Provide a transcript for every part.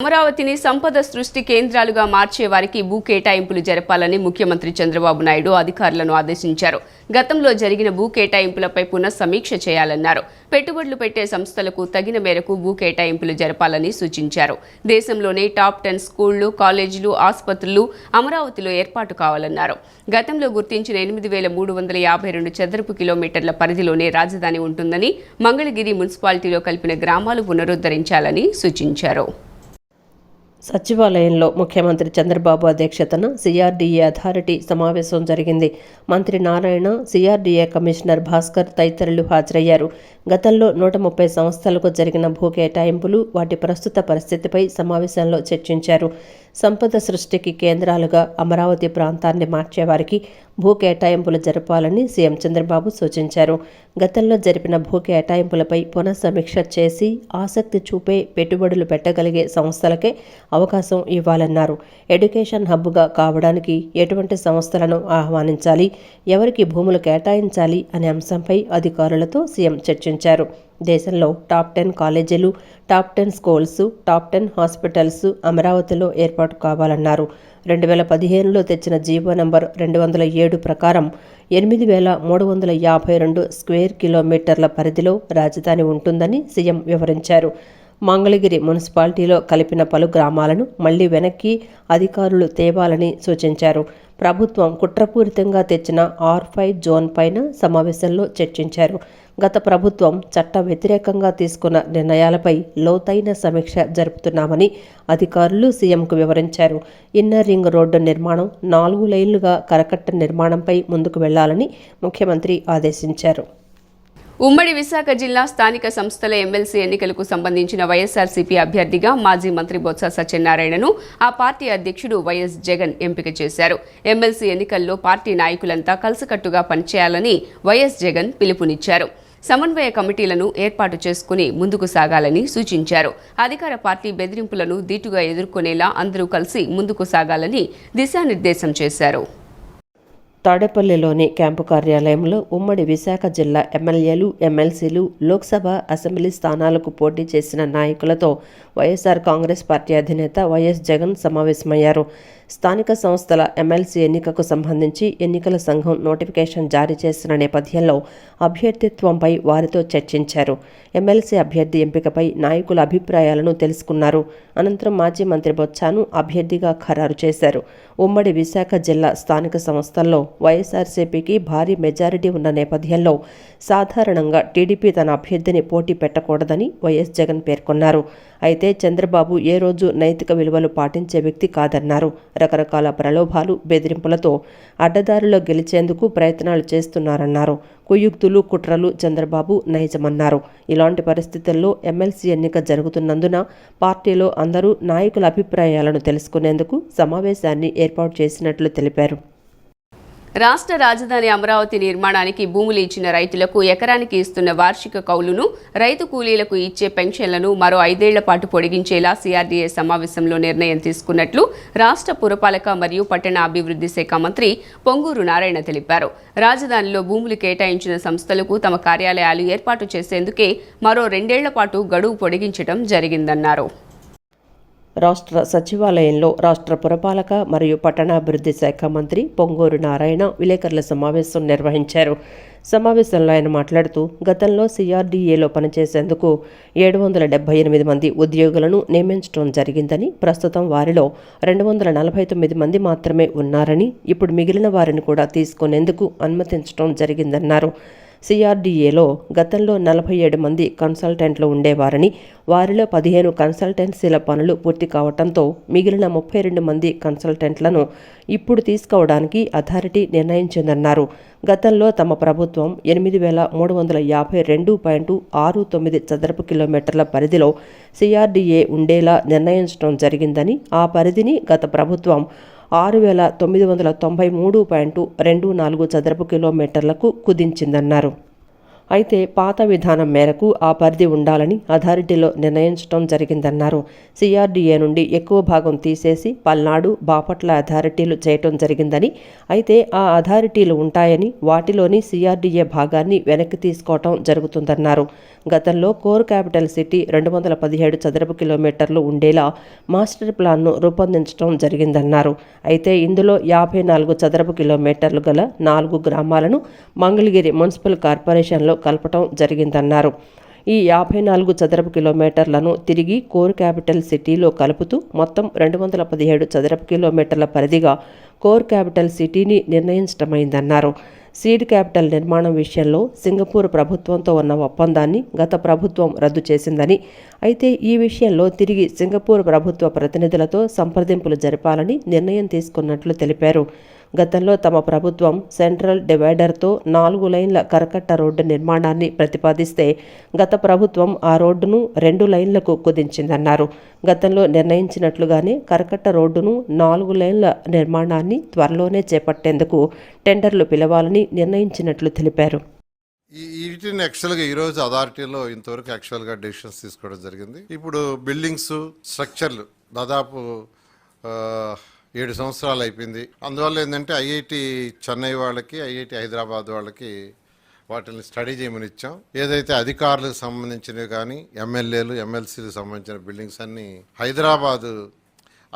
అమరావతిని సంపద సృష్టి కేంద్రాలుగా మార్చే వారికి భూ కేటాయింపులు జరపాలని ముఖ్యమంత్రి చంద్రబాబు నాయుడు అధికారులను ఆదేశించారు. గతంలో జరిగిన భూ కేటాయింపులపై పునఃసమీక్ష చేయాలన్నారు. పెట్టుబడులు పెట్టే సంస్థలకు తగిన మేరకు భూ కేటాయింపులు జరపాలని సూచించారు. దేశంలోనే టాప్ 10 స్కూళ్లు, కాలేజీలు, ఆసుపత్రులు అమరావతిలో ఏర్పాటు కావాలన్నారు. గతంలో గుర్తించిన 8,352 చదరపు కిలోమీటర్ల పరిధిలోనే రాజధాని ఉంటుందని, మంగళగిరి మున్సిపాలిటీలో కలిపిన గ్రామాలు పునరుద్ధరించాలని సూచించారు. సచివాలయంలో ముఖ్యమంత్రి చంద్రబాబు అధ్యక్షతన సిఆర్డీఏ అథారిటీ సమావేశం జరిగింది. మంత్రి నారాయణ, సిఆర్డీఏ కమిషనర్ భాస్కర్ తదితరులు హాజరయ్యారు. గతంలో 130 సంస్థలకు జరిగిన భూ కేటాయింపులు, వాటి ప్రస్తుత పరిస్థితిపై సమావేశంలో చర్చించారు. సంపద సృష్టికి కేంద్రాలుగా అమరావతి ప్రాంతాన్ని మార్చేవారికి భూ కేటాయింపులు జరపాలని సీఎం చంద్రబాబు సూచించారు. గతంలో జరిపిన భూ కేటాయింపులపై పునఃసమీక్ష చేసి ఆసక్తి చూపే పెట్టుబడులు పెట్టగలిగే సంస్థలకే అవకాశం ఇవ్వాలన్నారు. ఎడ్యుకేషన్ హబ్గా కావడానికి ఎటువంటి సంస్థలను ఆహ్వానించాలి, ఎవరికి భూములు కేటాయించాలి అనే అంశంపై అధికారులతో సీఎం చర్చించారు. దేశంలో టాప్ 10 కాలేజీలు, టాప్ 10 స్కూల్స్, టాప్ 10 హాస్పిటల్స్ అమరావతిలో ఏర్పాటు కావాలన్నారు. 2015లో తెచ్చిన జీవో నంబర్ 207 ప్రకారం 8,352 స్క్వేర్ కిలోమీటర్ల పరిధిలో రాజధాని ఉంటుందని సీఎం వివరించారు. మంగళగిరి మున్సిపాలిటీలో కలిపిన పలు గ్రామాలను మళ్లీ వెనక్కి అధికారులు తేవాలని సూచించారు. ప్రభుత్వం కుట్రపూరితంగా తెచ్చిన R5 జోన్ పైన సమావేశంలో చర్చించారు. గత ప్రభుత్వం చట్ట వ్యతిరేకంగా తీసుకున్న నిర్ణయాలపై లోతైన సమీక్ష జరుపుతున్నామని అధికారులు సీఎంకు వివరించారు. ఇన్నర్ రింగ్ రోడ్డు నిర్మాణం 4 లైన్లుగా కరకట్ట నిర్మాణంపై ముందుకు వెళ్లాలని ముఖ్యమంత్రి ఆదేశించారు. ఉమ్మడి విశాఖ జిల్లా స్థానిక సంస్థల ఎమ్మెల్సీ ఎన్నికలకు సంబంధించిన వైఎస్ఆర్సీపీ అభ్యర్థిగా మాజీ మంత్రి బొత్స సత్యనారాయణను ఆ పార్టీ అధ్యక్షుడు వైఎస్ జగన్ ఎంపిక చేశారు. ఎమ్మెల్సీ ఎన్నికల్లో పార్టీ నాయకులంతా కలిసికట్టుగా పనిచేయాలని వైఎస్ జగన్ పిలుపునిచ్చారు. సమన్వయ కమిటీలను ఏర్పాటు చేసుకుని ముందుకు సాగాలని సూచించారు. అధికార పార్టీ బెదిరింపులను దీటుగా ఎదుర్కొనేలా అందరూ కలిసి ముందుకు సాగాలని దిశానిర్దేశం చేశారు. తాడేపల్లిలోని క్యాంపు కార్యాలయంలో ఉమ్మడి విశాఖ జిల్లా ఎమ్మెల్యేలు, ఎమ్మెల్సీలు, లోక్సభ, అసెంబ్లీ స్థానాలకు పోటీ చేసిన నాయకులతో వైఎస్ఆర్ కాంగ్రెస్ పార్టీ అధినేత వైఎస్ జగన్ సమావేశమయ్యారు. స్థానిక సంస్థల ఎమ్మెల్సీ ఎన్నికకు సంబంధించి ఎన్నికల సంఘం నోటిఫికేషన్ జారీ చేసిన నేపథ్యంలో అభ్యర్థిత్వంపై వారితో చర్చించారు. ఎమ్మెల్సీ అభ్యర్థి ఎంపికపై నాయకుల అభిప్రాయాలను తెలుసుకున్నారు. అనంతరం మాజీ మంత్రి బొత్సను అభ్యర్థిగా ఖరారు చేశారు. ఉమ్మడి విశాఖ జిల్లా స్థానిక సంస్థల్లో వైఎస్ఆర్సీపీకి భారీ మెజారిటీ ఉన్న నేపథ్యంలో సాధారణంగా టీడీపీ తన అభ్యర్థిని పోటీ పెట్టకూడదని వైఎస్ జగన్ పేర్కొన్నారు. అయితే చంద్రబాబు ఏ రోజు నైతిక విలువలు పాటించే వ్యక్తి కాదన్నారు. రకరకాల ప్రలోభాలు, బెదిరింపులతో అడ్డదారిలో గెలిచేందుకు ప్రయత్నాలు చేస్తున్నారన్నారు. కుయుక్తులు, కుట్రలు చంద్రబాబు నైజమన్నారు. ఇలాంటి పరిస్థితుల్లో ఎమ్మెల్సీ ఎన్నిక జరుగుతున్నందున పార్టీలో అందరూ నాయకుల అభిప్రాయాలను తెలుసుకునేందుకు సమావేశాన్ని ఏర్పాటు చేసినట్లు తెలిపారు. రాష్ట్ర రాజధాని అమరావతి నిర్మాణానికి భూములు ఇచ్చిన రైతులకు ఎకరానికి ఇస్తున్న వార్షిక కౌలును, రైతు కూలీలకు ఇచ్చే పెన్షన్లను మరో 5 ఏళ్ల పాటు పొడిగించేలా సిఆర్డీఏ సమావేశంలో నిర్ణయం తీసుకున్నట్లు రాష్ట్ర పురపాలక మరియు పట్టణ అభివృద్ధి శాఖ మంత్రి పొంగూరు నారాయణ తెలిపారు. రాజధానిలో భూములు కేటాయించిన సంస్థలకు తమ కార్యాలయాలు ఏర్పాటు చేసేందుకే మరో 2 ఏళ్ల పాటు గడువు పొడిగించడం జరిగిందన్నారు. రాష్ట్ర సచివాలయంలో రాష్ట్ర పురపాలక మరియు పట్టణాభివృద్ధి శాఖ మంత్రి పొంగూరు నారాయణ విలేకరుల సమావేశం నిర్వహించారు. సమావేశంలో ఆయన మాట్లాడుతూ గతంలో సిఆర్డీఏలో పనిచేసేందుకు 778 మంది ఉద్యోగులను నియమించడం జరిగిందని, ప్రస్తుతం వారిలో 249 మంది మాత్రమే ఉన్నారని, ఇప్పుడు మిగిలిన వారిని కూడా తీసుకునేందుకు అనుమతించడం జరిగిందన్నారు. సిఆర్డీఏలో గతంలో 47 మంది కన్సల్టెంట్లు ఉండేవారని, వారిలో 15 కన్సల్టెన్సీల పనులు పూర్తి కావడంతో మిగిలిన 32 మంది కన్సల్టెంట్లను ఇప్పుడు తీసుకోవడానికి అథారిటీ నిర్ణయించిందన్నారు. గతంలో తమ ప్రభుత్వం 8,352.69 చదరపు కిలోమీటర్ల పరిధిలో సిఆర్డీఏ ఉండేలా నిర్ణయించడం జరిగిందని, ఆ పరిధిని గత ప్రభుత్వం 6,993.24 చదరపు కిలోమీటర్లకు కుదించిందన్నారు. అయితే పాత విధానం మేరకు ఆ పరిధి ఉండాలని అథారిటీలో నిర్ణయించడం జరిగిందన్నారు. సిఆర్డీఏ నుండి ఎక్కువ భాగం తీసేసి పల్నాడు, బాపట్ల అథారిటీలు చేయటం జరిగిందని, అయితే ఆ అథారిటీలు ఉంటాయని వాటిలోని సిఆర్డీఏ భాగాన్ని వెనక్కి తీసుకోవటం జరుగుతుందన్నారు. గతంలో కోర్ క్యాపిటల్ సిటీ 217 చదరపు కిలోమీటర్లు ఉండేలా మాస్టర్ ప్లాన్ను రూపొందించడం జరిగిందన్నారు. అయితే ఇందులో 54 చదరపు కిలోమీటర్లు గల 4 గ్రామాలను మంగళగిరి మున్సిపల్ కార్పొరేషన్లో కలపటం జరిగిందన్నారు. ఈ 54 చదరపు కిలోమీటర్లను తిరిగి కోర్ క్యాపిటల్ సిటీలో కలుపుతూ మొత్తం 217 చదరపు కిలోమీటర్ల పరిధిగా కోర్ క్యాపిటల్ సిటీని నిర్ణయించడమైందన్నారు. సీడ్ క్యాపిటల్ నిర్మాణం విషయంలో సింగపూర్ ప్రభుత్వంతో ఉన్న ఒప్పందాన్ని గత ప్రభుత్వం రద్దు చేసిందని, అయితే ఈ విషయంలో తిరిగి సింగపూర్ ప్రభుత్వ ప్రతినిధులతో సంప్రదింపులు జరపాలని నిర్ణయం తీసుకున్నట్లు తెలిపారు. గతంలో తమ ప్రభుత్వం సెంట్రల్ డివైడర్తో 4 లైన్ల కరకట్ట రోడ్డు నిర్మాణాన్ని ప్రతిపాదిస్తే గత ప్రభుత్వం ఆ రోడ్డును 2 లైన్లకు కుదించిందన్నారు. గతంలో నిర్ణయించినట్లుగానే కరకట్ట రోడ్డును 4 లైన్ల నిర్మాణాన్ని త్వరలోనే చేపట్టేందుకు టెండర్లు పిలవాలని నిర్ణయించినట్లు తెలిపారు. వీటిని యాక్చువల్గా ఈరోజు అథారిటీలో ఇంతవరకు యాక్చువల్గా డెసిషన్స్ తీసుకోవడం జరిగింది. ఇప్పుడు బిల్డింగ్స్ స్ట్రక్చర్లు దాదాపు 7 సంవత్సరాలు అయిపోయింది. అందువల్ల ఏంటంటే ఐఐటి చెన్నై వాళ్ళకి, ఐఐటి హైదరాబాద్ వాళ్ళకి వాటిని స్టడీ చేయమని ఇచ్చాం. ఏదైతే అధికారులకు సంబంధించినవి కానీ ఎమ్మెల్యేలు, ఎమ్మెల్సీలకు సంబంధించిన బిల్డింగ్స్ అన్ని హైదరాబాదు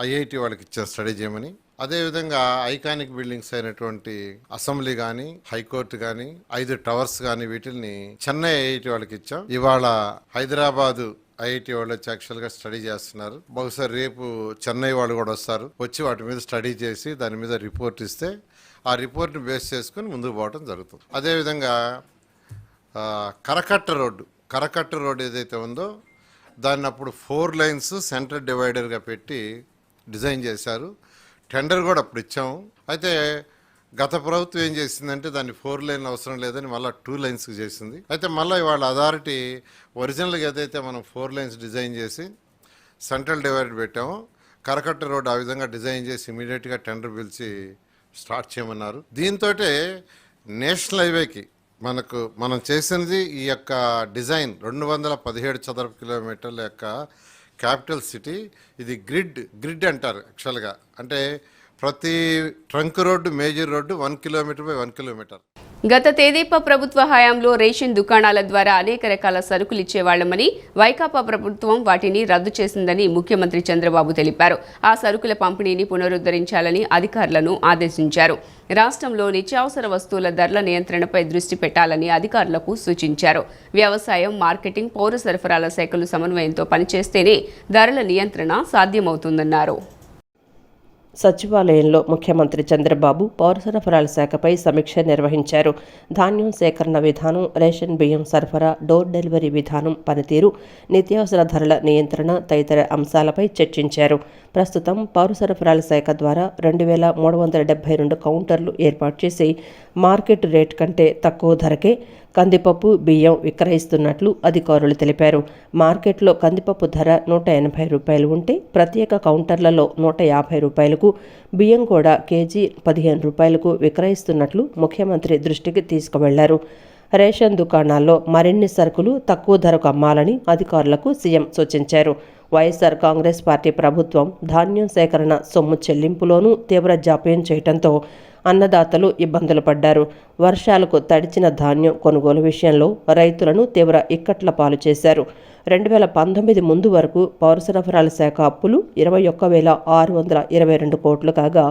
ఐఐటి వాళ్ళకి ఇచ్చాం స్టడీ చేయమని. అదేవిధంగా ఐకానిక్ బిల్డింగ్స్ అయినటువంటి అసెంబ్లీ కానీ, హైకోర్టు కానీ, 5 టవర్స్ కానీ వీటిని చెన్నై ఐఐటి వాళ్ళకి ఇచ్చాం. ఇవాళ హైదరాబాదు ఐఐటి వాళ్ళు వచ్చి యాక్చువల్గా స్టడీ చేస్తున్నారు. బహుశా రేపు చెన్నై వాళ్ళు కూడా వస్తారు, వచ్చి వాటి మీద స్టడీ చేసి దాని మీద రిపోర్ట్ ఇస్తే ఆ రిపోర్ట్ని బేస్ చేసుకుని ముందుకు పోవడం జరుగుతుంది. అదేవిధంగా కరకట్ట రోడ్డు ఏదైతే ఉందో దాన్ని అప్పుడు 4 లైన్స్ సెంటర్ డివైడర్గా పెట్టి డిజైన్ చేశారు. టెండర్ కూడా అప్పుడు ఇచ్చాము. అయితే గత ప్రభుత్వం ఏం చేసిందంటే దాన్ని 4 లైన్ అవసరం లేదని మళ్ళీ 2 లైన్స్కి చేసింది. అయితే మళ్ళీ ఇవాళ అథారిటీ ఒరిజినల్గా ఏదైతే మనం 4 లైన్స్ డిజైన్ చేసి సెంట్రల్ డివైడర్ పెట్టామో కరకట్ట రోడ్ ఆ విధంగా డిజైన్ చేసి ఇమీడియట్గా టెండర్ పిలిచి స్టార్ట్ చేయమన్నారు. దీంతో నేషనల్ హైవేకి మనం చేసినది ఈ యొక్క డిజైన్ 217 చదరపు కిలోమీటర్ల యొక్క క్యాపిటల్ సిటీ. ఇది గ్రిడ్ అంటారు యాక్చువల్గా. అంటే ప్రతి trunk road, major road 1 kilometer by 1 kilometer. గత తెదేపా ప్రభుత్వ హయాంలో రేషన్ దుకాణాల ద్వారా అనేక రకాల సరుకులు ఇచ్చేవాళ్లమని, వైకాపా ప్రభుత్వం వాటిని రద్దు చేసిందని ముఖ్యమంత్రి చంద్రబాబు తెలిపారు. ఆ సరుకుల పంపిణీని పునరుద్ధరించాలని అధికారులను ఆదేశించారు. రాష్ట్రంలో నిత్యావసర వస్తువుల ధరల నియంత్రణపై దృష్టి పెట్టాలని అధికారులకు సూచించారు. వ్యవసాయం, మార్కెటింగ్, పౌర సరఫరాల శాఖలు సమన్వయంతో పనిచేస్తేనే ధరల నియంత్రణ సాధ్యమవుతుందన్నారు. సచివాలయంలో ముఖ్యమంత్రి చంద్రబాబు పౌర సరఫరాల శాఖపై సమీక్ష నిర్వహించారు. ధాన్యం సేకరణ విధానం, రేషన్ బియ్యం సరఫరా, డోర్ డెలివరీ విధానం, పనితీరు, నిత్యావసర ధరల నియంత్రణ తదితర అంశాలపై చర్చించారు. ప్రస్తుతం పౌర సరఫరాల శాఖ ద్వారా 2372 కౌంటర్లు ఏర్పాటు చేసి మార్కెట్ రేట్ కంటే తక్కువ ధరకే కందిపప్పు, బియ్యం విక్రయిస్తున్నట్లు అధికారులు తెలిపారు. మార్కెట్లో కందిపప్పు ధర 180 రూపాయలు ఉంటే ప్రత్యేక కౌంటర్లలో 150 రూపాయలకు, బియ్యం కూడా కేజీ 15 రూపాయలకు విక్రయిస్తున్నట్లు ముఖ్యమంత్రి దృష్టికి తీసుకువెళ్లారు. రేషన్ దుకాణాల్లో మరిన్ని సరుకులు తక్కువ ధరకు అమ్మాలని అధికారులకు సీఎం సూచించారు. వైఎస్ఆర్ కాంగ్రెస్ పార్టీ ప్రభుత్వం ధాన్యం సేకరణ సొమ్ము చెల్లింపులోనూ తీవ్ర జాప్యం చేయడంతో అన్నదాతలు ఇబ్బందులు పడ్డారు. వర్షాలకు తడిచిన ధాన్యం కొనుగోలు విషయంలో రైతులను తీవ్ర ఇక్కట్ల పాలు చేశారు. 2019 ముందు వరకు పౌర సరఫరాల శాఖ అప్పులు 21,622 కోట్లు కాగా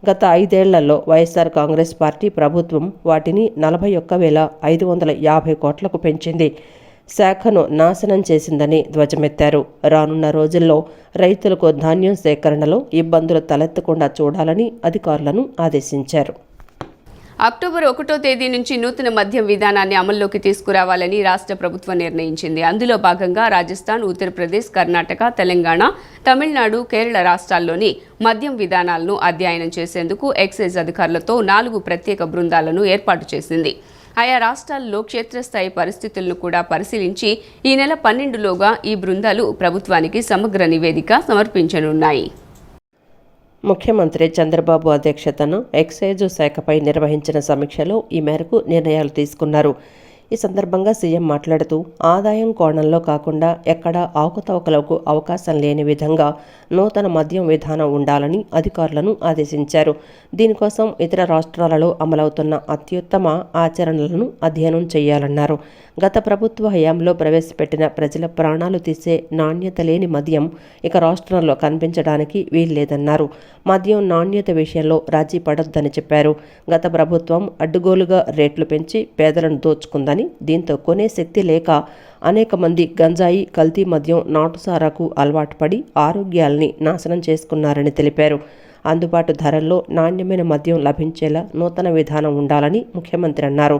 గత 5 ఏళ్లలో వైఎస్ఆర్ కాంగ్రెస్ పార్టీ ప్రభుత్వం వాటిని 41,550 కోట్లకు పెంచింది. శాఖను నాశనం చేసిందని ధ్వజమెత్తారు. రానున్న రోజుల్లో రైతులకు ధాన్యం సేకరణలో ఇబ్బందులు తలెత్తకుండా చూడాలని అధికారులను ఆదేశించారు. అక్టోబర్ 1వ తేదీ నుంచి నూతన మద్యం విధానాన్ని అమల్లోకి తీసుకురావాలని రాష్ట్ర ప్రభుత్వం నిర్ణయించింది. అందులో భాగంగా రాజస్థాన్, ఉత్తరప్రదేశ్, కర్ణాటక, తెలంగాణ, తమిళనాడు, కేరళ రాష్ట్రాల్లోని మద్యం విధానాలను అధ్యయనం చేసేందుకు ఎక్సైజ్ అధికారులతో 4 ప్రత్యేక బృందాలను ఏర్పాటు చేసింది. ఆయా రాష్ట్రాల్లో క్షేత్రస్థాయి పరిస్థితులను కూడా పరిశీలించి ఈ నెల 12లోగా ఈ బృందాలు ప్రభుత్వానికి సమగ్ర నివేదిక సమర్పించనున్నాయి. ముఖ్యమంత్రి చంద్రబాబు అధ్యక్షతన ఎక్సైజ్ శాఖపై నిర్వహించిన సమీక్షలో ఈ మేరకు నిర్ణయాలు తీసుకున్నారు. ఈ సందర్భంగా సీఎం మాట్లాడుతూ ఆదాయం కోణంలో కాకుండా ఎక్కడా అవకతవకలకు అవకాశం లేని విధంగా నూతన మద్యం విధానం ఉండాలని అధికారులను ఆదేశించారు. దీనికోసం ఇతర రాష్ట్రాలలో అమలవుతున్న అత్యుత్తమ ఆచరణలను అధ్యయనం చేయాలన్నారు. గత ప్రభుత్వ హయాంలో ప్రవేశపెట్టిన ప్రజల ప్రాణాలు తీసే నాణ్యత లేని మద్యం ఇక రాష్ట్రంలో కనిపించడానికి వీల్లేదన్నారు. మద్యం నాణ్యత విషయంలో రాజీ పడొద్దని చెప్పారు. గత ప్రభుత్వం అడ్డుగోలుగా రేట్లు పెంచి పేదలను దోచుకుందని, దీంతో కొనే శక్తి లేక అనేక మంది గంజాయి, కల్తీ మద్యం, నాటుసారాకు అలవాటు పడి ఆరోగ్యాల్ని నాశనం చేసుకున్నారని తెలిపారు. అందుబాటు ధరల్లో నాణ్యమైన మద్యం లభించేలా నూతన విధానం ఉండాలని ముఖ్యమంత్రి అన్నారు.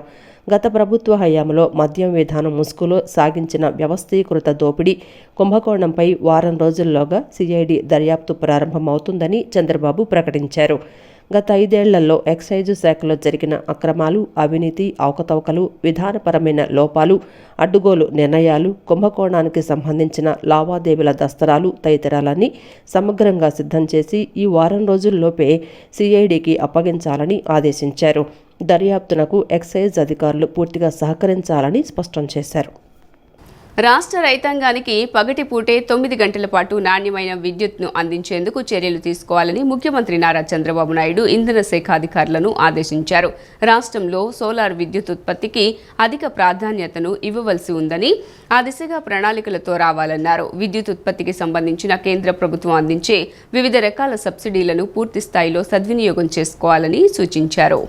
గత ప్రభుత్వ హయాంలో మద్యం విధానం ముసుగులో సాగించిన వ్యవస్థీకృత దోపిడీ కుంభకోణంపై వారం రోజుల్లోగా సిఐడి దర్యాప్తు ప్రారంభమవుతుందని చంద్రబాబు ప్రకటించారు. గత 5 ఏళ్లలో ఎక్సైజ్ శాఖలో జరిగిన అక్రమాలు, అవినీతి, అవకతవకలు, విధానపరమైన లోపాలు, అడ్డుగోలు నిర్ణయాలు, కుంభకోణానికి సంబంధించిన లావాదేవీల దస్తరాలు తదితరాలన్నీ సమగ్రంగా సిద్ధం చేసి ఈ వారం రోజుల్లోపే సిఐడికి అప్పగించాలని ఆదేశించారు. దర్యాప్తునకు ఎక్సైజ్ అధికారులు పూర్తిగా సహకరించాలని స్పష్టం చేశారు. రాష్ట్ర రైతాంగానికి పగటిపూటే 9 గంటల పాటు నాణ్యమైన విద్యుత్ను అందించేందుకు చర్యలు తీసుకోవాలని ముఖ్యమంత్రి నారా చంద్రబాబు నాయుడు ఇంధన శాఖ అధికారులను ఆదేశించారు. రాష్ట్రంలో సోలార్ విద్యుత్ ఉత్పత్తికి అధిక ప్రాధాన్యతను ఇవ్వవలసి ఉందని, ఆ దిశగా ప్రణాళికలతో రావాలన్నారు. విద్యుత్ ఉత్పత్తికి సంబంధించిన కేంద్ర ప్రభుత్వం అందించే వివిధ రకాల సబ్సిడీలను పూర్తి స్థాయిలో సద్వినియోగం చేసుకోవాలని సూచించారు.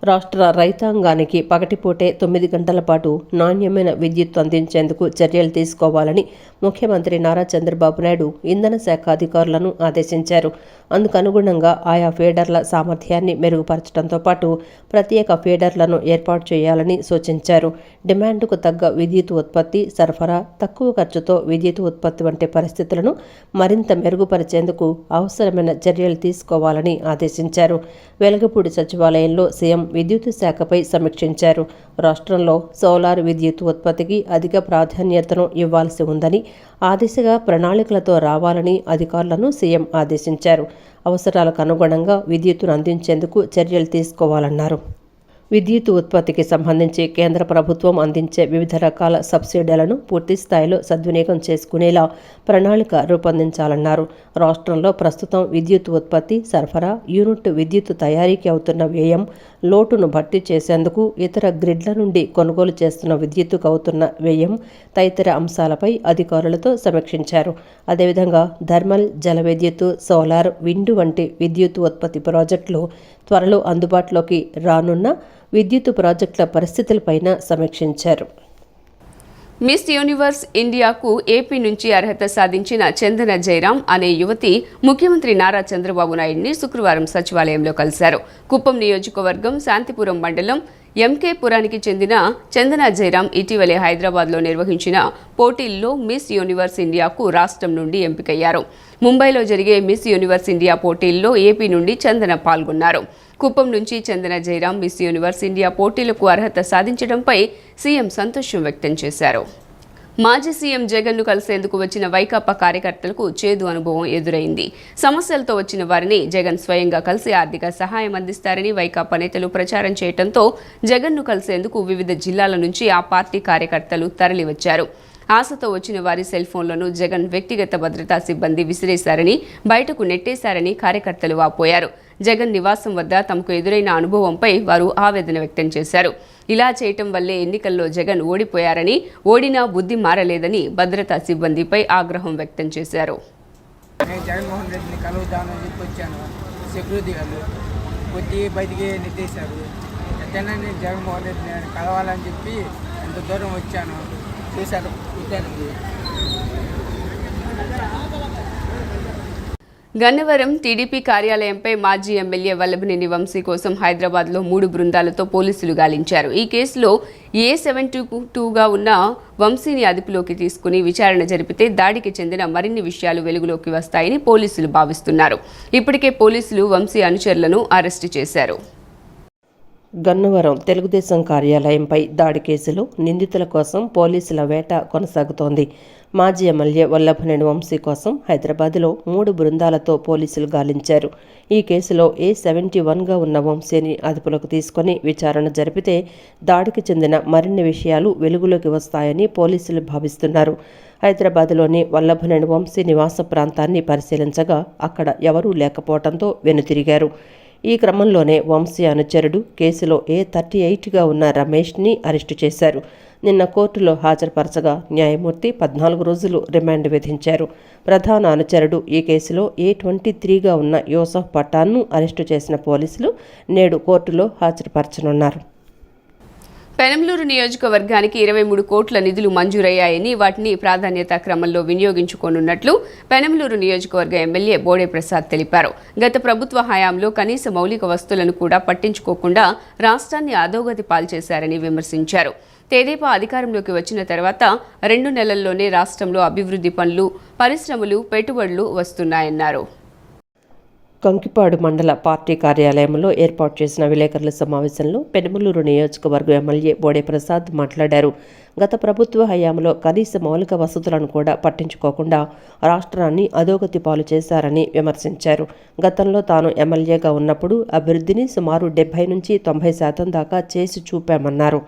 రాష్ట్ర రైతాంగానికి పగటిపూటే 9 గంటల పాటు నాణ్యమైన విద్యుత్ అందించేందుకు చర్యలు తీసుకోవాలని ముఖ్యమంత్రి నారా చంద్రబాబు నాయుడు ఇంధన శాఖ అధికారులను ఆదేశించారు. అందుకనుగుణంగా ఆయా ఫీడర్ల సామర్థ్యాన్ని మెరుగుపరచడంతో పాటు ప్రత్యేక ఫీడర్లను ఏర్పాటు చేయాలని సూచించారు. డిమాండ్కు తగ్గ విద్యుత్ ఉత్పత్తి, సరఫరా, తక్కువ ఖర్చుతో విద్యుత్ ఉత్పత్తి వంటి పరిస్థితులను మరింత మెరుగుపరిచేందుకు అవసరమైన చర్యలు తీసుకోవాలని ఆదేశించారు. వెలగపూడి సచివాలయంలో సీఎం విద్యుత్ శాఖపై సమీక్షించారు. రాష్ట్రంలో సోలార్ విద్యుత్ ఉత్పత్తికి అధిక ప్రాధాన్యతను ఇవ్వాల్సి ఉందని, ఆ దిశగా ప్రణాళికలతో రావాలని అధికారులను సీఎం ఆదేశించారు. అవసరాలకు అనుగుణంగా విద్యుత్తును అందించేందుకు చర్యలు తీసుకోవాలన్నారు. విద్యుత్ ఉత్పత్తికి సంబంధించి కేంద్ర ప్రభుత్వం అందించే వివిధ రకాల సబ్సిడీలను పూర్తి స్థాయిలో సద్వినియోగం చేసుకునేలా ప్రణాళిక రూపొందించాలన్నారు. రాష్ట్రంలో ప్రస్తుతం విద్యుత్ ఉత్పత్తి, సరఫరా, యూనిట్ విద్యుత్ తయారీకి అవుతున్న వ్యయం, లోటును భర్తీ చేసేందుకు ఇతర గ్రిడ్ల నుండి కొనుగోలు చేస్తున్న విద్యుత్తుకు అవుతున్న వ్యయం తదితర అంశాలపై అధికారులతో సమీక్షించారు. అదేవిధంగా థర్మల్, జల విద్యుత్, సోలార్, విండ్ వంటి విద్యుత్ ఉత్పత్తి ప్రాజెక్టులు త్వరలో అందుబాటులోకి రానున్న విద్యుత్ ప్రాజెక్టుల పరిస్థితులపైన సమీక్షించారు. మిస్ యూనివర్స్ ఇండియాకు ఏపీ నుంచి అర్హత సాధించిన చందన జయరాం అనే యువతి ముఖ్యమంత్రి నారా చంద్రబాబు నాయుడిని శుక్రవారం సచివాలయంలో కలిశారు. కుప్పం నియోజకవర్గం శాంతిపురం మండలం ఎంకేపురానికి చెందిన చందన జయరాం ఇటీవలే హైదరాబాద్లో నిర్వహించిన పోటీల్లో మిస్ యూనివర్స్ ఇండియాకు రాష్ట్రం నుండి ఎంపికయ్యారు. ముంబైలో జరిగే మిస్ యూనివర్స్ ఇండియా పోటీల్లో ఏపీ నుండి చందన పాల్గొన్నారు. కుప్పం నుంచి చందన జయరాం మిస్ యూనివర్స్ ఇండియా పోటీలకు అర్హత సాధించడంపై సీఎం సంతోషం వ్యక్తం చేశారు. మాజీ సీఎం జగన్ను కలిసేందుకు వచ్చిన వైకాపా కార్యకర్తలకు చేదు అనుభవం ఎదురైంది. సమస్యలతో వచ్చిన వారిని జగన్ స్వయంగా కలిసి ఆర్థిక సహాయం అందిస్తారని వైకాపా నేతలు ప్రచారం చేయడంతో జగన్ను కలిసేందుకు వివిధ జిల్లాల నుంచి ఆ పార్టీ కార్యకర్తలు తరలివచ్చారు. ఆశతో వచ్చిన వారి సెల్ ఫోన్లను జగన్ వ్యక్తిగత భద్రతా సిబ్బంది విసిరేశారని, బయటకు నెట్టేశారని కార్యకర్తలు వాపోయారు. జగన్ నివాసం వద్ద తమకు ఎదురైన అనుభవంపై వారు ఆవేదన వ్యక్తం చేశారు. ఇలా చేయటం వల్లే ఎన్నికల్లో జగన్ ఓడిపోయారని, ఓడినా బుద్ధి మారలేదని భద్రతా సిబ్బందిపై ఆగ్రహం వ్యక్తం చేశారు. జగన్మోహన్ రెడ్డిని కలుద్దామని చెప్పి వచ్చాను. సెక్యూరిటీ వాళ్ళు కొద్ది బయటికి నెట్టేశారు. ఎక్కడైనా జగన్మోహన్ రెడ్డిని కలవాలని చెప్పి ఎంత దూరం వచ్చాను చేశారు. గన్నవరం టీడీపీ కార్యాలయంపై మాజీ ఎమ్మెల్యే వల్లభనేని వంశీ కోసం హైదరాబాద్లో 3 బృందాలతో పోలీసులు గాలించారు. ఈ కేసులో A72గా ఉన్న వంశీని అదుపులోకి తీసుకుని విచారణ జరిపితే దాడికి చెందిన మరిన్ని విషయాలు వెలుగులోకి వస్తాయని పోలీసులు భావిస్తున్నారు. ఇప్పటికే పోలీసులు వంశీ అనుచరులను అరెస్టు చేశారు. గన్నవరం తెలుగుదేశం కార్యాలయంపై దాడి కేసులో నిందితుల కోసం పోలీసుల వేట కొనసాగుతోంది. మాజీ ఎమ్మెల్యే వల్లభనేని వంశీ కోసం హైదరాబాద్లో 3 బృందాలతో పోలీసులు గాలించారు. ఈ కేసులో A71గా ఉన్న వంశీని అదుపులోకి తీసుకుని విచారణ జరిపితే దాడికి చెందిన మరిన్ని విషయాలు వెలుగులోకి వస్తాయని పోలీసులు భావిస్తున్నారు. హైదరాబాద్లోని వల్లభనేని వంశీ నివాస ప్రాంతాన్ని పరిశీలించగా అక్కడ ఎవరూ లేకపోవడంతో వెనుతిరిగారు. ఈ క్రమంలోనే వంశీ అనుచరుడు కేసులో A38గా ఉన్న రమేష్ని అరెస్టు చేశారు. నిన్న కోర్టులో హాజరుపరచగా న్యాయమూర్తి 14 రోజులు రిమాండ్ విధించారు. ప్రధాన అనుచరుడు ఈ కేసులో A23గా ఉన్న యూసఫ్ పఠాన్ను అరెస్టు చేసిన పోలీసులు నేడు కోర్టులో హాజరుపరచనున్నారు. పెనంలూరు నియోజకవర్గానికి 23 కోట్ల నిధులు మంజూరయ్యాయని వాటిని ప్రాధాన్యత క్రమంలో వినియోగించుకోనున్నట్లు పెనంలూరు నియోజకవర్గ ఎమ్మెల్యే బోడే ప్రసాద్ తెలిపారు. గత ప్రభుత్వ హయాంలో కనీస మౌలిక వస్తువులను కూడా పట్టించుకోకుండా రాష్ట్రాన్ని అధోగతి పాల్చేశారని విమర్శించారు. తెదేపా అధికారంలోకి వచ్చిన తర్వాత 2 నెలల్లోనే రాష్ట్రంలో అభివృద్ధి పనులు, పరిశ్రమలు, పెట్టుబడులు వస్తున్నాయన్నారు. కంకిపాడు మండల పార్టీ కార్యాలయంలో ఏర్పాటు చేసిన విలేకరుల సమావేశంలో పెనుమలూరు నియోజకవర్గ ఎమ్మెల్యే బోడే ప్రసాద్ మాట్లాడారు. గత ప్రభుత్వ హయాంలో కనీస మౌలిక వసతులను కూడా పట్టించుకోకుండా రాష్ట్రాన్ని అధోగతి పాలు చేశారని విమర్శించారు. గతంలో తాను ఎమ్మెల్యేగా ఉన్నప్పుడు అభివృద్ధిని సుమారు 70 నుంచి 90% దాకా చేసి చూపామన్నారు.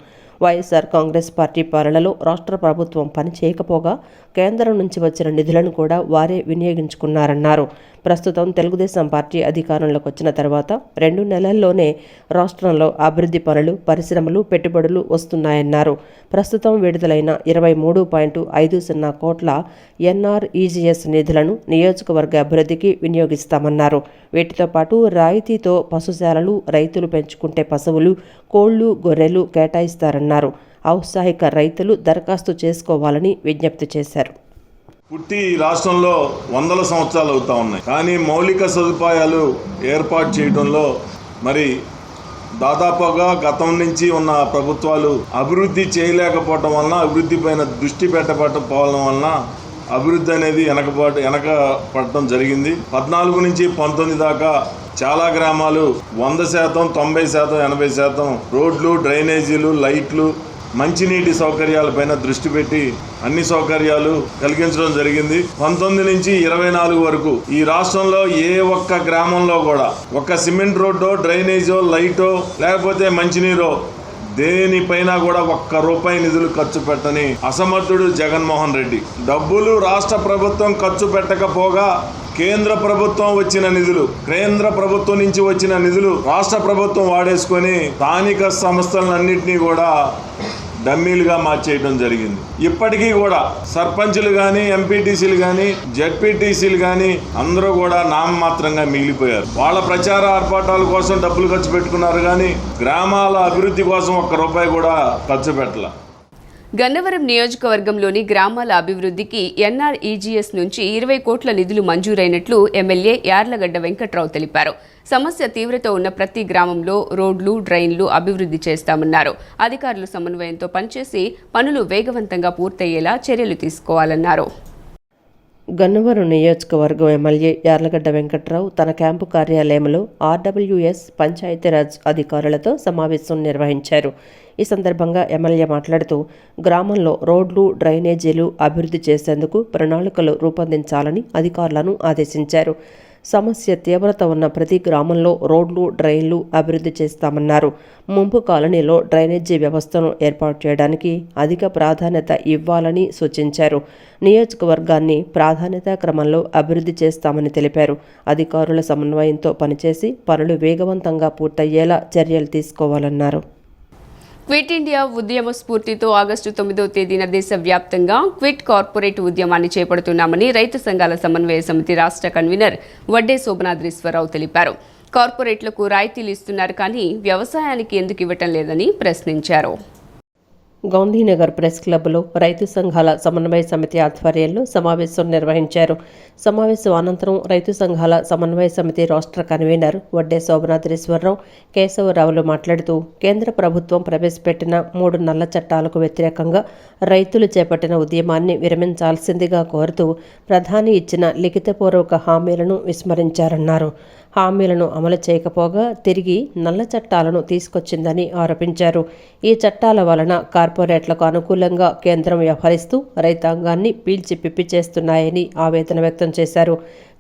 వైఎస్ఆర్ కాంగ్రెస్ పార్టీ పాలనలో రాష్ట్ర ప్రభుత్వం పనిచేయకపోగా కేంద్రం నుంచి వచ్చిన నిధులను కూడా వారే వినియోగించుకున్నారన్నారు. ప్రస్తుతం తెలుగుదేశం పార్టీ అధికారంలోకి వచ్చిన తర్వాత 2 నెలల్లోనే రాష్ట్రంలో అభివృద్ధి పనులు, పరిశ్రమలు, పెట్టుబడులు వస్తున్నాయన్నారు. ప్రస్తుతం విడుదలైన 23.50 కోట్ల NREGS నిధులను నియోజకవర్గ అభివృద్ధికి వినియోగిస్తామన్నారు. వీటితో పాటు రాయితీతో పశుశాలలు, రైతులు పెంచుకుంటే పశువులు, కోళ్లు, గొర్రెలు కేటాయిస్తారన్నారు. ఔత్సాహిక రైతులు దరఖాస్తు చేసుకోవాలని విజ్ఞప్తి చేశారు. పుట్టి రాష్ట్రంలో 100 సంవత్సరాలు అవుతా ఉన్నాయి. కానీ మౌలిక సదుపాయాలు ఏర్పాటు చేయడంలో మరి దాదాపుగా గతం నుంచి ఉన్న ప్రభుత్వాలు అభివృద్ధి చేయలేకపోవడం వలన, అభివృద్ధి పైన దృష్టి పెట్టకపోవడం వలన అభివృద్ధి అనేది వెనకపడటం జరిగింది. 14 నుంచి 19 దాకా చాలా గ్రామాలు 100%, 90%, 80% రోడ్లు, డ్రైనేజీలు, లైట్లు, మంచినీటి సౌకర్యాలపైన దృష్టి పెట్టి అన్ని సౌకర్యాలు కలిగించడం జరిగింది. 19 నుంచి 24 వరకు ఈ రాష్ట్రంలో ఏ ఒక్క గ్రామంలో కూడా ఒక సిమెంట్ రోడ్డో, డ్రైనేజో, లైటో లేకపోతే మంచినీరో దేనిపైన కూడా ₹1 నిధులు ఖర్చు పెట్టని అసమర్థుడు జగన్మోహన్ రెడ్డి. డబ్బులు రాష్ట్ర ప్రభుత్వం ఖర్చు పెట్టకపోగా కేంద్ర ప్రభుత్వం నుంచి వచ్చిన నిధులు రాష్ట్ర ప్రభుత్వం వాడేసుకొని స్థానిక సంస్థలన్నింటినీ కూడా డమ్మీలుగా మార్చేయడం జరిగింది. ఇప్పటికీ కూడా సర్పంచులు కానీ, ఎంపీటీసీలు కానీ, జెడ్పీటీసీలు కానీ అందరూ కూడా నామమాత్రంగా మిగిలిపోయారు. వాళ్ళ ప్రచార ఆర్భాటాల కోసం డబ్బులు ఖర్చు పెట్టుకున్నారు కానీ గ్రామాల అభివృద్ధి కోసం ₹1 కూడా ఖర్చు పెట్టాల. గన్నవరం నియోజకవర్గంలోని గ్రామాల అభివృద్ధికి NREGS నుంచి 20 కోట్ల నిధులు మంజూరైనట్లు ఎమ్మెల్యే యార్లగడ్డ వెంకట్రావు తెలిపారు. సమస్య తీవ్రత ఉన్న ప్రతి గ్రామంలో రోడ్లు, డ్రైన్లు అభివృద్ధి చేస్తామన్నారు. అధికారులు సమన్వయంతో పనిచేసి పనులు వేగవంతంగా పూర్తయ్యేలా చర్యలు తీసుకోవాలన్నారు. గన్నవరం నియోజకవర్గం ఎమ్మెల్యే యార్లగడ్డ వెంకట్రావు తన క్యాంపు కార్యాలయంలో RWS పంచాయతీరాజ్ అధికారులతో సమావేశం నిర్వహించారు. ఈ సందర్భంగా ఎమ్మెల్యే మాట్లాడుతూ గ్రామంలో రోడ్లు, డ్రైనేజీలు అభివృద్ధి చేసేందుకు ప్రణాళికలు రూపొందించాలని అధికారులను ఆదేశించారు. సమస్య తీవ్రత ఉన్న ప్రతి గ్రామంలో రోడ్లు, డ్రైన్లు అభివృద్ధి చేస్తామన్నారు. ముంపు కాలనీలో డ్రైనేజీ వ్యవస్థను ఏర్పాటు చేయడానికి అధిక ప్రాధాన్యత ఇవ్వాలని సూచించారు. నియోజకవర్గాన్ని ప్రాధాన్యతా క్రమంలో అభివృద్ధి చేస్తామని తెలిపారు. అధికారుల సమన్వయంతో పనిచేసి పనులు వేగవంతంగా పూర్తయ్యేలా చర్యలు తీసుకోవాలన్నారు. క్విట్ ఇండియా ఉద్యమ స్ఫూర్తితో ఆగస్టు 9వ తేదీన దేశవ్యాప్తంగా క్విట్ కార్పొరేట్ ఉద్యమాన్ని చేపడుతున్నామని రైతు సంఘాల సమన్వయ సమితి రాష్ట్ర కన్వీనర్ వడ్డే శోభనాద్రీశ్వరరావు తెలిపారు. కార్పొరేట్లకు రాయితీలు ఇస్తున్నారు కానీ వ్యవసాయానికి ఎందుకు ఇవ్వటం లేదని ప్రశ్నించారు. గాంధీనగర్ ప్రెస్ క్లబ్లో రైతు సంఘాల సమన్వయ సమితి ఆధ్వర్యంలో సమావేశం నిర్వహించారు. సమావేశం అనంతరం రైతు సంఘాల సమన్వయ సమితి రాష్ట్ర కన్వీనర్ వడ్డే శోభనాద్రీశ్వరరావు, కేశవరావులు మాట్లాడుతూ కేంద్ర ప్రభుత్వం ప్రవేశపెట్టిన 3 నల్ల చట్టాలకు వ్యతిరేకంగా రైతులు చేపట్టిన ఉద్యమాన్ని విరమించాల్సిందిగా కోరుతూ ప్రధాని ఇచ్చిన లిఖితపూర్వక హామీలను విస్మరించారన్నారు. హామీలను అమలు చేయకపోగా తిరిగి నల్ల చట్టాలను తీసుకొచ్చిందని ఆరోపించారు. ఈ చట్టాల వలన కార్పొరేట్లకు అనుకూలంగా కేంద్రం వ్యవహరిస్తూ రైతాంగాన్ని పీల్చి పిప్పి చేస్తున్నాయని ఆవేదన వ్యక్తం చేశారు.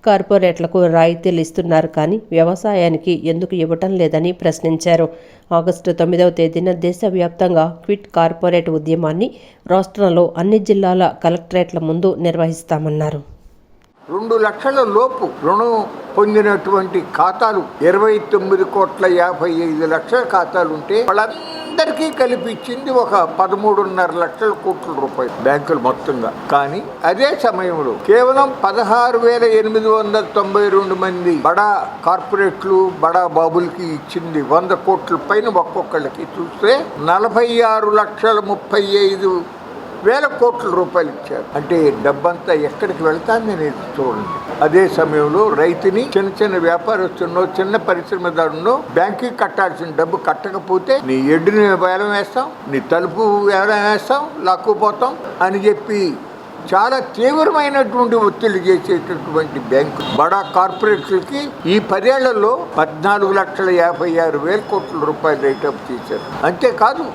కార్పొరేట్లకు రాయితీలు ఇస్తున్నారు కానీ వ్యవసాయానికి ఎందుకు ఇవ్వటం లేదని ప్రశ్నించారు. ఆగస్టు 9వ తేదీన దేశవ్యాప్తంగా క్విట్ కార్పొరేట్ ఉద్యమాన్ని రాష్ట్రంలో అన్ని జిల్లాల కలెక్టరేట్ల ముందు నిర్వహిస్తామన్నారు. 2 లక్షల లోపు రుణం పొందినటువంటి ఖాతాలు 29,55,00,000 ఖాతాలు ఉంటే వాళ్ళందరికీ కలిపి ఇచ్చింది ఒక 13.5 లక్షల కోట్ల రూపాయలు బ్యాంకులు మొత్తంగా. కానీ అదే సమయంలో కేవలం 16,892 మంది బడా కార్పొరేట్లు బడా బాబులకి ఇచ్చింది 100 కోట్ల పైన ఒక్కొక్కళ్ళకి చూస్తే 46,35,000 కోట్ల రూపాయలు ఇచ్చారు. అంటే డబ్బంతా ఎక్కడికి వెళ్తాంది అనేది చూడండి. అదే సమయంలో రైతుని చిన్న వ్యాపారస్తున్నో చిన్న పరిశ్రమదారునో బ్యాంకుకి కట్టాల్సిన డబ్బు కట్టకపోతే నీ ఎడ్డుని వేలం వేస్తాం, నీ తలుపు వేలం వేస్తాం, లాక్కుపోతాం అని చెప్పి చాలా తీవ్రమైనటువంటి ఒత్తిడి చేసేటటువంటి బ్యాంకు బడా కార్పొరేట్లకి ఈ 10 ఏళ్లలో 14,56,000 కోట్ల రూపాయలు రైటప్ చేశారు. అంతేకాదు